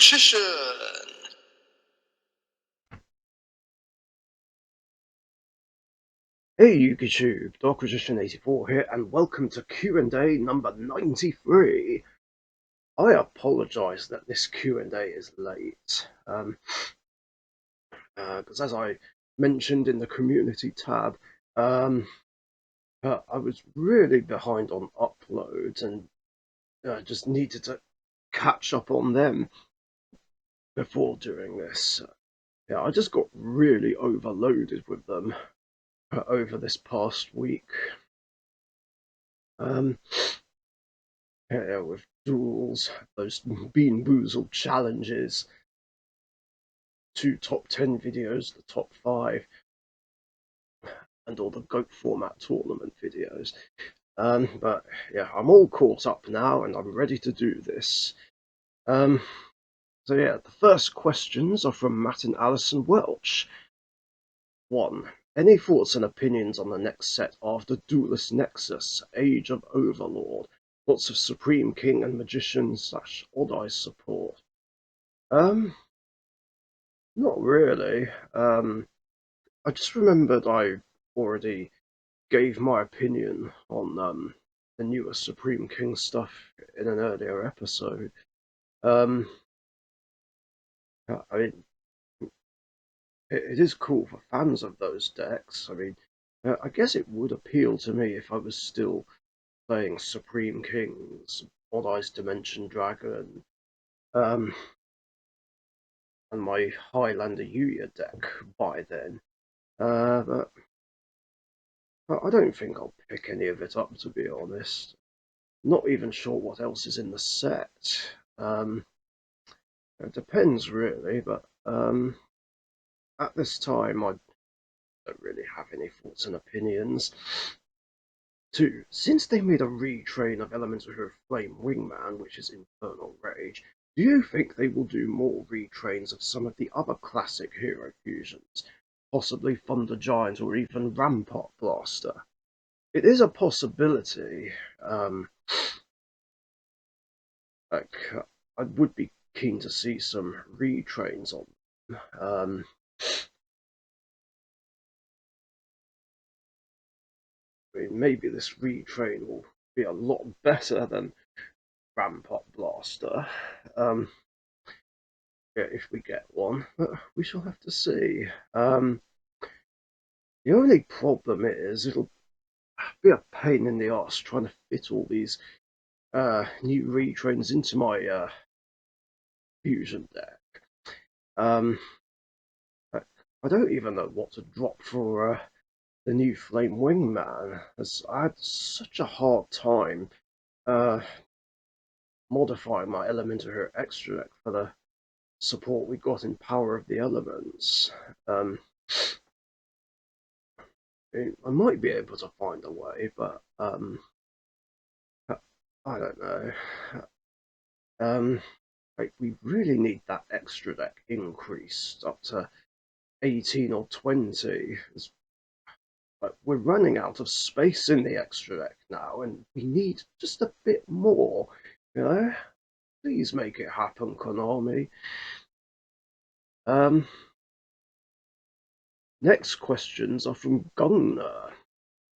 Richician. Hey YouTube, Richician84 here, and welcome to Q&A number 93. I apologise that this Q&A is late, because as I mentioned in the community tab, I was really behind on uploads and just needed to catch up on them before doing this. Yeah, I just got really overloaded with them over this past week. Um, Yeah, with duels, those Bean Boozled challenges, 2 top 10 videos, the top 5, and all the GOAT format tournament videos. But yeah, I'm all caught up now and I'm ready to do this. Um, so yeah, the first questions are from Matt and Alison Welch. 1. Any thoughts and opinions on the next set after Duelist Nexus, Age of Overlord? Lots of Supreme King and Magician / Odd Eyes support. Not really. I just remembered I already gave my opinion on the newer Supreme King stuff in an earlier episode. Um, I mean, it is cool for fans of those decks. I mean, I guess it would appeal to me if I was still playing Supreme Kings, Odd Eyes Dimension Dragon, um, and my Highlander Yuya deck by then. But I don't think I'll pick any of it up, to be honest. Not even sure what else is in the set. It depends, really, but at this time, I don't really have any thoughts and opinions. 2. Since they made a retrain of Elemental Hero Flame Wingman, which is Infernal Rage, do you think they will do more retrains of some of the other classic hero fusions? Possibly Thunder Giant or even Rampart Blaster? It is a possibility. Like, I would be keen to see some retrains on them. I mean, maybe this retrain will be a lot better than Rampart Blaster. Yeah, if we get one, but we shall have to see. The only problem is it'll be a pain in the ass trying to fit all these new retrains into my fusion deck. Um, I don't even know what to drop for the new Flame Wingman, as I had such a hard time uh, modifying my Elemental Hero extra deck for the support we got in Power of the Elements. I might be able to find a way, but I don't know. Like, we really need that extra deck increased up to 18 or 20. But we're running out of space in the extra deck now, and we need just a bit more. You know, please make it happen, Konami. Next questions are from Gunner.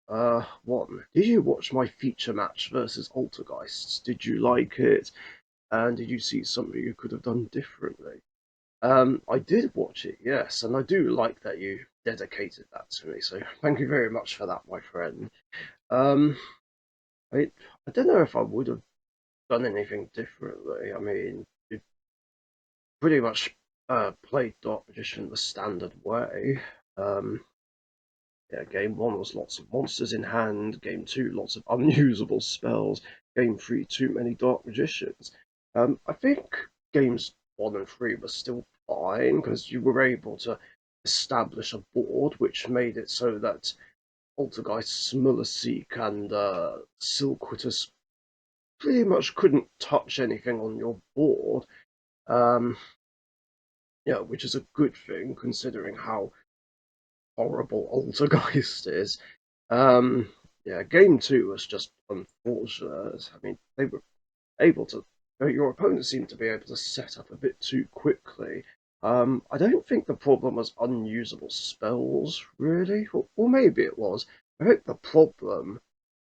1. Did you watch my feature match versus Altergeists? Did you like it? And did you see something you could have done differently? I did watch it, yes, and I do like that you dedicated that to me, so thank you very much for that, my friend. Um, I, I don't know if I would have done anything differently. I mean, it pretty much played Dark Magician the standard way. Um, yeah, game 1 was lots of monsters in hand. Game 2, lots of unusable spells. Game 3, too many Dark Magicians. I think games 1 and 3 were still fine because you were able to establish a board which made it so that Altergeist, Smullerseek, and Silkwitus pretty much couldn't touch anything on your board. Yeah, which is a good thing considering how horrible Altergeist is. Um, yeah, game 2 was just unfortunate. I mean, they were able to Your opponent seemed to be able to set up a bit too quickly. I don't think the problem was unusable spells, really. Or maybe it was. I think the problem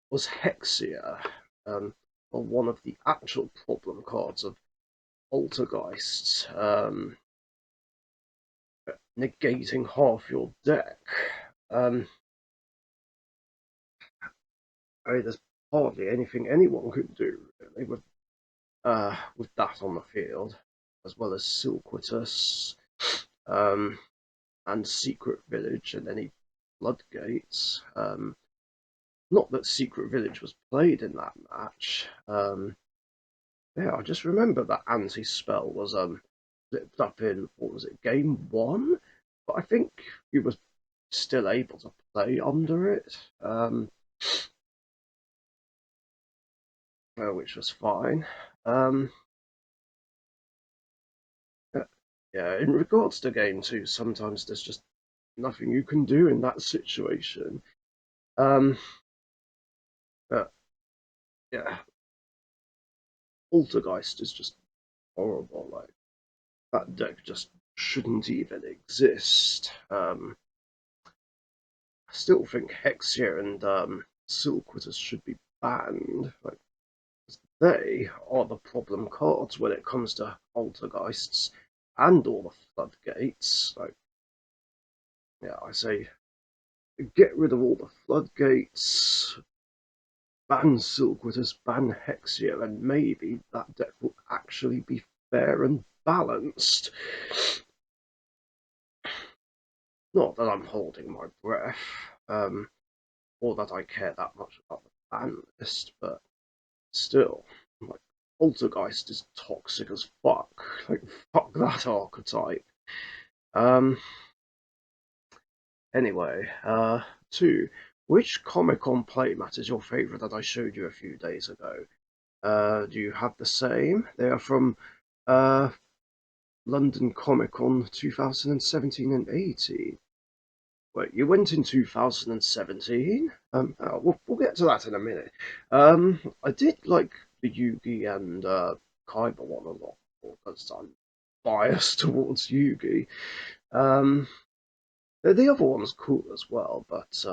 was Hexia, or one of the actual problem cards of Altergeists, negating half your deck. Um, I mean, there's hardly anything anyone could do, really, with that on the field, as well as Silquitus, um, and Secret Village and any floodgates. Not that Secret Village was played in that match. Yeah, I just remember that anti-spell was flipped up in, what was it, game one? But I think he was still able to play under it, which was fine. Um, yeah, in regards to game two, sometimes there's just nothing you can do in that situation. Um, but yeah, Poltergeist is just horrible. Like that deck just shouldn't even exist. I still think Hexia and Silquitus should be banned. Like they are the problem cards when it comes to Poltergeists and all the floodgates. Like yeah, I say get rid of all the floodgates, ban Silquitus, ban Hexia, and maybe that deck will actually be fair and balanced. Not that I'm holding my breath, or that I care that much about the ban list, but still, like, Poltergeist is toxic as fuck. Like, fuck that archetype. Um, anyway, two. Which Comic Con playmat is your favourite that I showed you a few days ago? Do you have the same? They are from uh, London Comic Con 2017 and 18. Wait, you went in 2017? We'll get to that in a minute. I did like the Yugi and Kaiba one a lot because I'm biased towards Yugi. Um, the other one's cool as well, but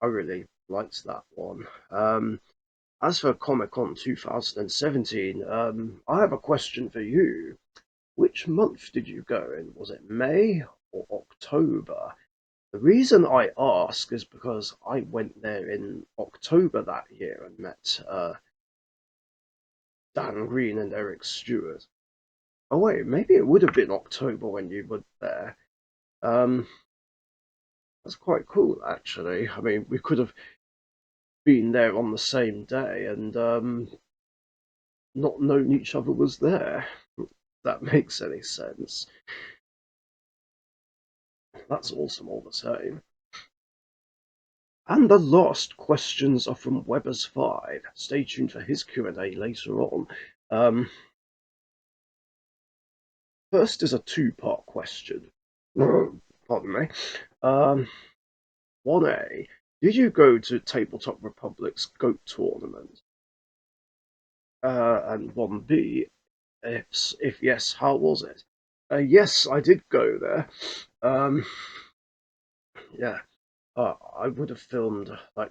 I really liked that one. As for Comic Con 2017, I have a question for you. Which month did you go in? Was it May or October? The reason I ask is because I went there in October that year and met Dan Green and Eric Stewart. Oh wait, maybe it would have been October when you were there. Um, that's quite cool actually. I mean, we could have been there on the same day and not known each other was there. If that makes any sense. That's awesome all the same. And the last questions are from Weber's 5. Stay tuned for his Q&A later on. First is a two-part question. Pardon me. 1A. Did you go to Tabletop Republic's GOAT tournament? And 1B. If yes, how was it? Yes, I did go there. Um, yeah, I would have filmed like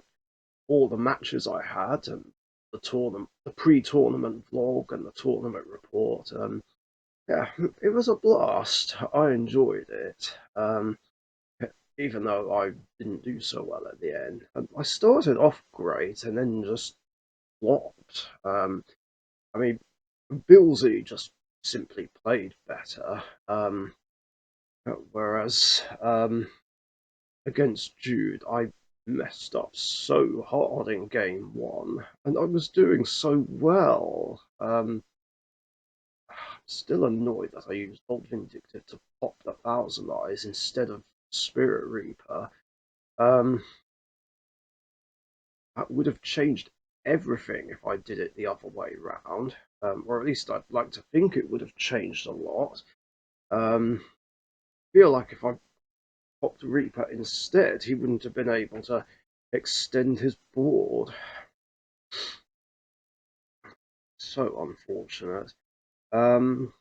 all the matches I had and the tournament, the pre-tournament vlog and the tournament report. Yeah, it was a blast. I enjoyed it. Even though I didn't do so well at the end. I started off great and then just flopped. I mean, Billsy just simply played better. Whereas against Jude, I messed up so hard in game one, and I was doing so well. Still annoyed that I used Old Vindictive to pop the Thousand Eyes instead of Spirit Reaper. That would have changed everything if I did it the other way round, or at least I'd like to think it would have changed a lot. Feel like if I popped Reaper instead, he wouldn't have been able to extend his board. so unfortunate. Um,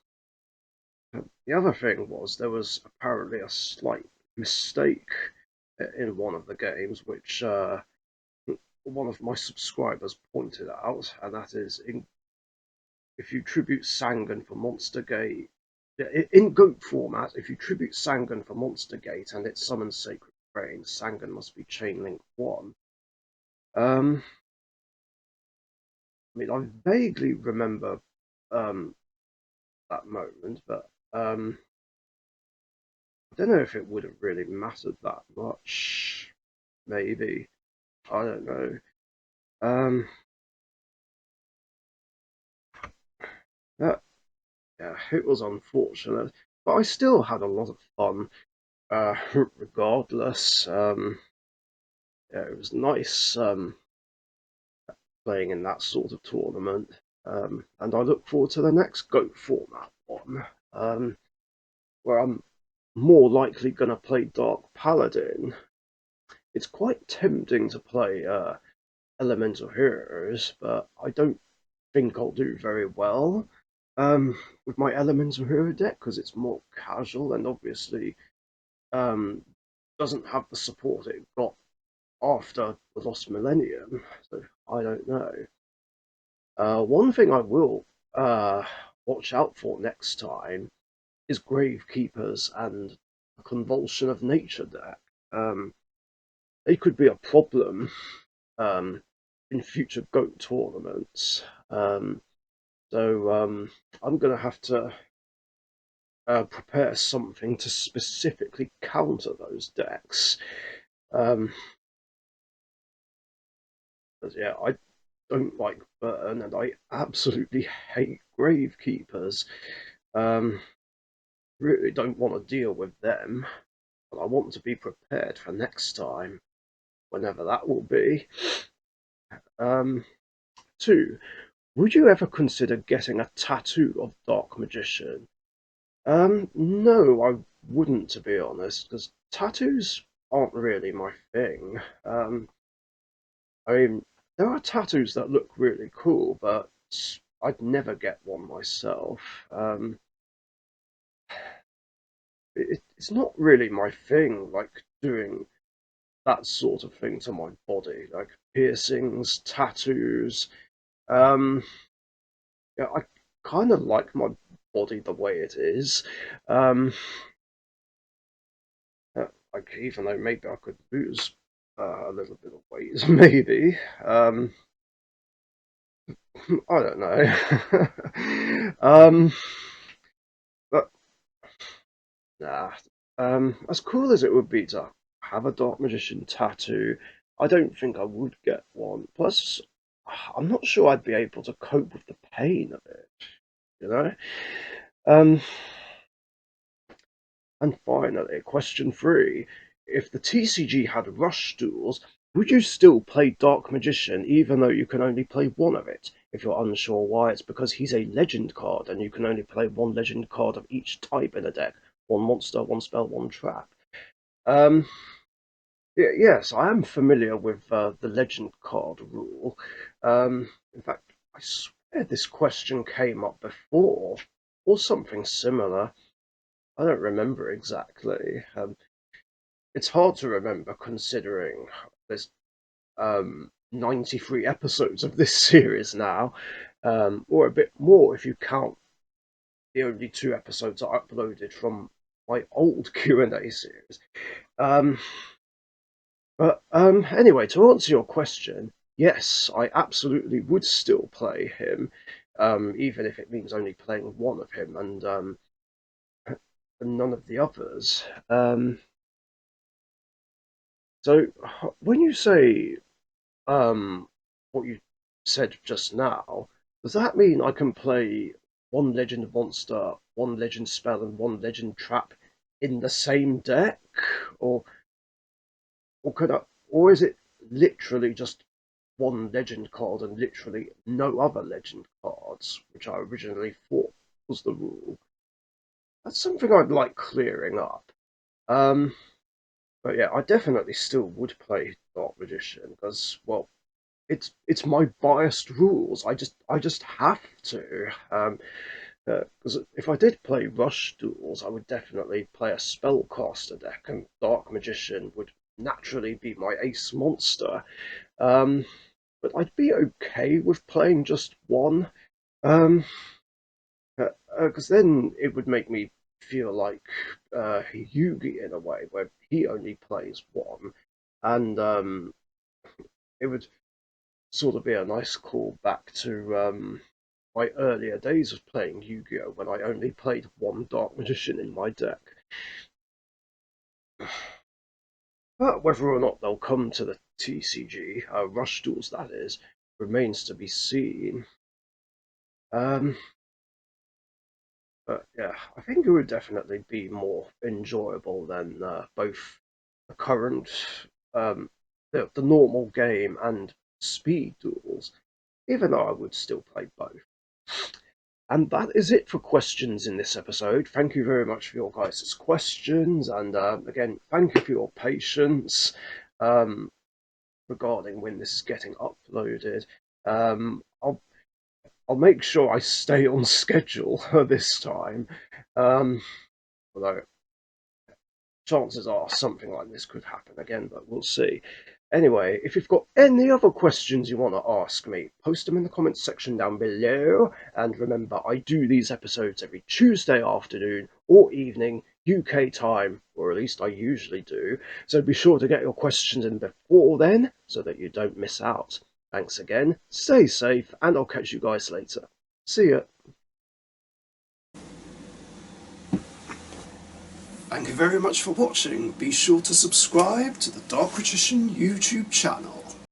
the other thing was there was apparently a slight mistake in one of the games, which one of my subscribers pointed out, and that is if you tribute Sangan for Monster Gate, in goat format, if you tribute Sangan for Monster Gate and it summons Sacred Brain, Sangan must be Chain Link 1. I mean, I vaguely remember um, that moment, but I don't know if it would have really mattered that much. Maybe. I don't know. Um, that, yeah, it was unfortunate, but I still had a lot of fun. Regardless, yeah, it was nice playing in that sort of tournament, and I look forward to the next Goat format one, where I'm more likely going to play Dark Paladin. It's quite tempting to play Elemental Heroes, but I don't think I'll do very well with my Elemental Hero deck because it's more casual and obviously um, doesn't have the support it got after the Lost Millennium. So I don't know. One thing I will watch out for next time is Gravekeepers and the Convulsion of Nature deck. They could be a problem um, in future GOAT tournaments. So I'm going to have to prepare something to specifically counter those decks. Um, yeah, I don't like Burn and I absolutely hate Gravekeepers. Um, really don't want to deal with them, but I want to be prepared for next time, whenever that will be. Um, 2. Would you ever consider getting a tattoo of Dark Magician? No, I wouldn't, to be honest, because tattoos aren't really my thing. I mean, there are tattoos that look really cool, but I'd never get one myself. It's not really my thing, like doing that sort of thing to my body, like piercings, tattoos. Um, yeah, I kind of like my body the way it is. Um, like even though maybe I could lose a little bit of weight, maybe. I don't know. But nah. As cool as it would be to have a Dark Magician tattoo, I don't think I would get one. Plus, I'm not sure I'd be able to cope with the pain of it. You know. Um, And finally, question 3. If the TCG had rush duels, would you still play Dark Magician even though you can only play one of it? If you're unsure why, it's because he's a legend card and you can only play one legend card of each type in a deck. One monster, one spell, one trap. Um, yes, I am familiar with the legend card rule. In fact, I swear this question came up before, or something similar. I don't remember exactly. It's hard to remember considering there's 93 episodes of this series now, or a bit more if you count the only 2 episodes I uploaded from my old Q&A series. Um, but anyway, to answer your question, yes, I absolutely would still play him, even if it means only playing one of him and none of the others. So when you say what you said just now, does that mean I can play one legend monster, one legend spell, and one legend trap in the same deck, or could I, or is it literally just one legend card and literally no other legend cards, which I originally thought was the rule? That's something I'd like clearing up. Um, but yeah, I definitely still would play Dark Magician because, well, it's my biased rules. I just have to. Because if I did play Rush duels, I would definitely play a spellcaster deck, and Dark Magician would naturally be my ace monster. Um, but I'd be okay with playing just one. Um, because then it would make me feel like Yugi in a way, where he only plays one, and it would sort of be a nice call back to my earlier days of playing Yu-Gi-Oh! When I only played one Dark Magician in my deck. But whether or not they'll come to the TCG, Rush Duels that is, remains to be seen. Um, but yeah, I think it would definitely be more enjoyable than both the current, um, the normal game and speed duels, even though I would still play both. And that is it for questions in this episode. Thank you very much for your guys' questions, and again, thank you for your patience um, regarding when this is getting uploaded. I'll make sure I stay on schedule this time, although chances are something like this could happen again, but we'll see. Anyway, if you've got any other questions you want to ask me, post them in the comments section down below. And remember, I do these episodes every Tuesday afternoon or evening, UK time, or at least I usually do. So be sure to get your questions in before then so that you don't miss out. Thanks again, stay safe, and I'll catch you guys later. See ya. Thank you very much for watching. Be sure to subscribe to the Richician YouTube channel.